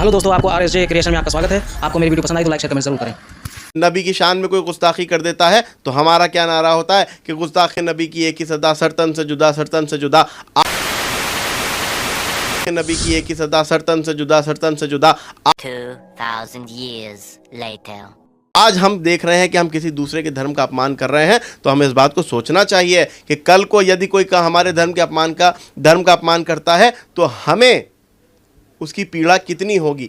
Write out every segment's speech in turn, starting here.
Hello दोस्तों, आपको RSJ creation में आपका स्वागत है। आपको मेरी वीडियो पसंद आई तो लाइक शेयर कमेंट जरूर करें। नबी की शान में कोई गुस्ताखी कर देता है तो हमारा क्या नारा होता है कि गुस्ताख नबी की एक ही सदा, सरतन से जुदा, सरतन से जुदा। नबी की एक ही सदा, सरतन से जुदा, सरतन से जुदा। 2000 years later. आज हम देख रहे हैं कि हम किसी दूसरे के धर्म का अपमान कर रहे हैं, तो हमें इस बात को सोचना चाहिए कि कल को यदि कोई हमारे धर्म का अपमान करता है तो हमें उसकी पीड़ा कितनी होगी।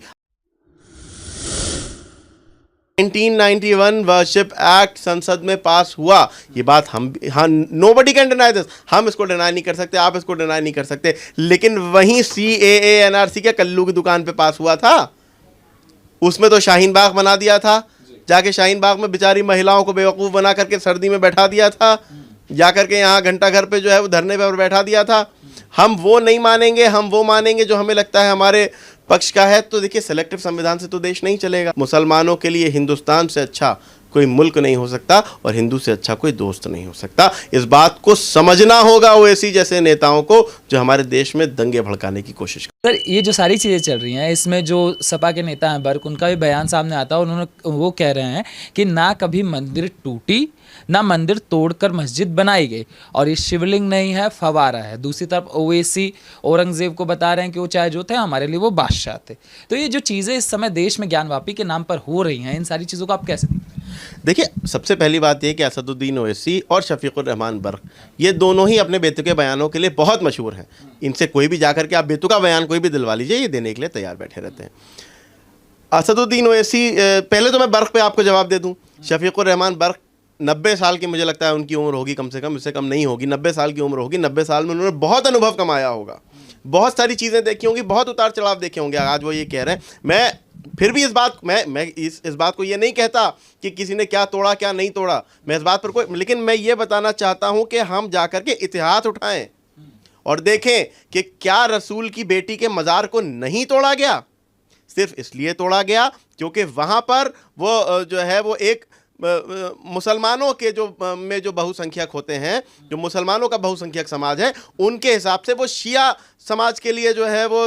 1991 वर्शिप एक्ट संसद में पास हुआ, ये बात नोबडी कैन डिनाई दिस, हम इसको डिनाई नहीं कर सकते, आप इसको डिनाई नहीं कर सकते। लेकिन वहीं CAA NRC क्या कल्लू की दुकान पे पास हुआ था, उसमें तो शाहीन बाग बना दिया था, जाके शाहीन बाग में बेचारी महिलाओं को बेवकूफ़ बना करके सर्दी में बैठा दिया था, जाकर के यहाँ घंटा घर पे जो है वो धरने पर बैठा दिया था। हम वो नहीं मानेंगे, हम वो मानेंगे जो हमें लगता है हमारे पक्ष का है। तो देखिए, सेलेक्टिव संविधान से तो देश नहीं चलेगा। मुसलमानों के लिए हिंदुस्तान से अच्छा कोई मुल्क नहीं हो सकता और हिंदू से अच्छा कोई दोस्त नहीं हो सकता। इस बात को समझना होगा ओवैसी जैसे नेताओं को जो हमारे देश में दंगे भड़काने की कोशिश सर, ये जो सारी चीज़ें चल रही हैं, इसमें जो सपा के नेता हैं बर्क, उनका भी बयान सामने आता है। उन्होंने वो कह रहे हैं कि ना कभी मंदिर टूटी, ना मंदिर तोड़कर मस्जिद बनाई गई, और ये शिवलिंग नहीं है, फवारा है। दूसरी तरफ ओवैसी औरंगजेब को बता रहे हैं कि वो चाहे जो थे, हमारे लिए वो बादशाह थे। तो ये जो चीज़ें इस समय देश में ज्ञानवापी के नाम पर हो रही हैं, इन सारी चीज़ों को आप कैसे देखते हैं? देखिए, सबसे पहली बात यह कि असदुद्दीन ओवैसी और शफीकुर रहमान बर्क, ये दोनों ही अपने बेतुके बयानों के लिए बहुत मशहूर हैं। इनसे कोई भी जाकर के आप बेतुका बयान कोई भी दिलवा लीजिए, ये देने के लिए तैयार बैठे रहते हैं। असदुद्दीन ओवैसी, पहले तो मैं बर्क पे आपको जवाब दे दूं। शफीकुर रहमान बर्क 90 साल की मुझे लगता है उनकी उम्र होगी, कम से कम, इससे कम नहीं होगी, 90 साल की उम्र होगी। 90 साल में उन्होंने बहुत अनुभव कमाया होगा, बहुत सारी चीज़ें देखी होंगी, बहुत उतार चढ़ाव देखे होंगे। आज वो ये कह रहे हैं, मैं फिर भी इस बात को ये नहीं कहता कि किसी ने क्या तोड़ा क्या नहीं तोड़ा, मैं इस बात पर कोई, लेकिन मैं ये बताना चाहता हूं कि हम जाकर के इतिहास उठाएं और देखें कि क्या रसूल की बेटी के मज़ार को नहीं तोड़ा गया। सिर्फ इसलिए तोड़ा गया क्योंकि वहां पर वो जो है वो एक मुसलमानों के जो बहुसंख्यक होते हैं, जो मुसलमानों का बहुसंख्यक समाज है, उनके हिसाब से वो शिया समाज के लिए जो है वो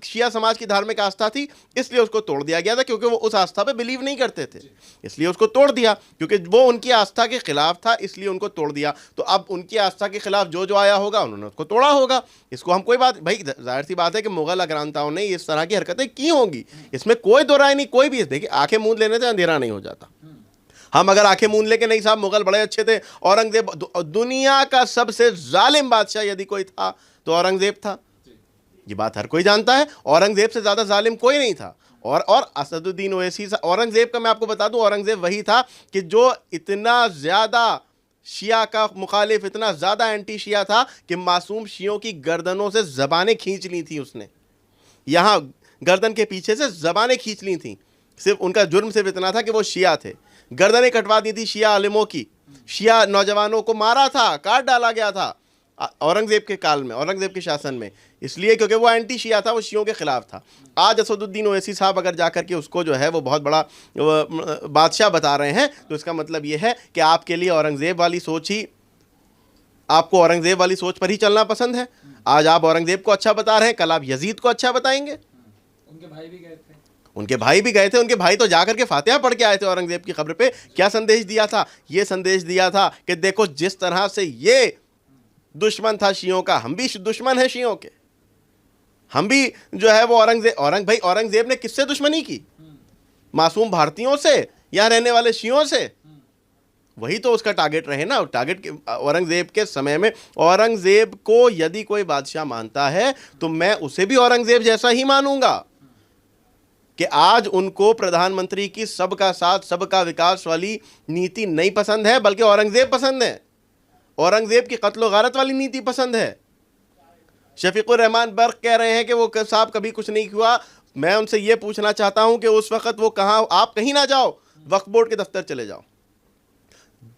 शिया समाज की धार्मिक आस्था थी, इसलिए उसको तोड़ दिया गया था। क्योंकि वो उस आस्था पे बिलीव नहीं करते थे, इसलिए उसको तोड़ दिया। क्योंकि वो उनकी आस्था के खिलाफ था, इसलिए उनको तोड़ दिया। तो अब उनकी आस्था के खिलाफ जो आया होगा, उन्होंने उसको तोड़ा होगा। इसको हम कोई बात, भाई जाहिर सी बात है कि मुगल आक्रांताओं ने इस तरह की हरकतें की होंगी, इसमें कोई दो राय नहीं। कोई भी, देखिए, आंखें मूंद लेने से अंधेरा नहीं हो जाता। हम अगर आंखें मूंद लेके नहीं साहब मुगल बड़े अच्छे थे, औरंगजेब दुनिया का सबसे जालिम बादशाह यदि कोई था तो औरंगजेब था, ये बात हर कोई जानता है। औरंगजेब से ज़्यादा जालिम कोई नहीं था। और असदुद्दीन ओवैसी, औरंगजेब का मैं आपको बता दूं, औरंगजेब वही था कि जो इतना ज़्यादा शिया का मुखालिफ, इतना ज़्यादा एंटी शिया था कि मासूम शियों की गर्दनों से ज़बानें खींच ली थी उसने, यहाँ गर्दन के पीछे से ज़बानें खींच ली थी। सिर्फ उनका जुर्म सिर्फ इतना था कि वो शिया थे, गर्दनें कटवा दी थी शिया आलिमों की, शिया नौजवानों को मारा था, काट डाला गया था औरंगजेब के काल में, औरंगजेब के शासन में, इसलिए क्योंकि वो एंटी शिया था, वो शियों के खिलाफ था। आज असदुद्दीन ओवैसी साहब अगर जाकर के उसको जो है वो बहुत बड़ा बादशाह बता रहे हैं, तो इसका मतलब ये है कि आपके लिए औरंगजेब वाली सोच ही, आपको औरंगजेब वाली सोच पर ही चलना पसंद है। आज आप औरंगजेब को अच्छा बता रहे हैं, कल आप यजीद को अच्छा बताएंगे। उनके भाई भी गए थे, उनके भाई तो जाकर के फातिहा पढ़ के आए थे औरंगजेब की कब्र पे। क्या संदेश दिया था? ये संदेश दिया था कि देखो, जिस तरह से ये दुश्मन था शियों का, हम भी दुश्मन है शियों के। हम भी जो है वो औरंगजेब ने किससे दुश्मनी की? मासूम भारतीयों से या रहने वाले शियों से? वही तो उसका टारगेट रहे ना। टारगेट औरंगजेब के समय में, औरंगजेब को यदि कोई बादशाह मानता है तो मैं उसे भी औरंगजेब जैसा ही मानूंगा कि आज उनको प्रधानमंत्री की सबका साथ सबका विकास वाली नीति नहीं पसंद है, बल्कि औरंगजेब पसंद है। औरंगजेब की कत्लो गारत वाली नीति पसंद है। शफीकुर रहमान बर्क कह रहे हैं कि वो साहब कभी कुछ नहीं हुआ। मैं उनसे ये पूछना चाहता हूं कि उस वक्त वो कहाँ, आप कहीं ना जाओ, वक्फ बोर्ड के दफ्तर चले जाओ,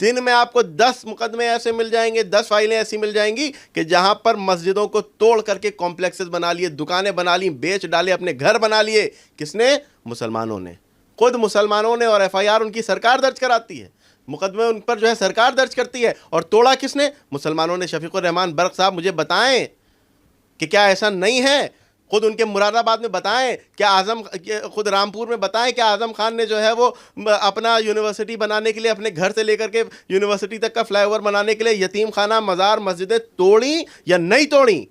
दिन में आपको 10 मुकदमे ऐसे मिल जाएंगे, 10 फाइलें ऐसी मिल जाएंगी कि जहां पर मस्जिदों को तोड़ करके कॉम्प्लेक्सेस बना लिए, दुकानें बना ली, बेच डाले, अपने घर बना लिए। किसने? मुसलमानों ने, खुद मुसलमानों ने। और FIR उनकी सरकार दर्ज कराती है, मुकदमे उन पर जो है सरकार दर्ज करती है। और तोड़ा किसने? मुसलमानों ने। शफीकुर रहमान बर्क साहब मुझे बताएं कि क्या ऐसा नहीं है खुद उनके मुरादाबाद में बताएं क्या खुद रामपुर में बताएं क्या आजम खान ने जो है वो अपना यूनिवर्सिटी बनाने के लिए अपने घर से लेकर के यूनिवर्सिटी तक का फ्लाईओवर बनाने के लिए यतीम खाना, मज़ार, मस्जिदें तोड़ी या नहीं तोड़ी?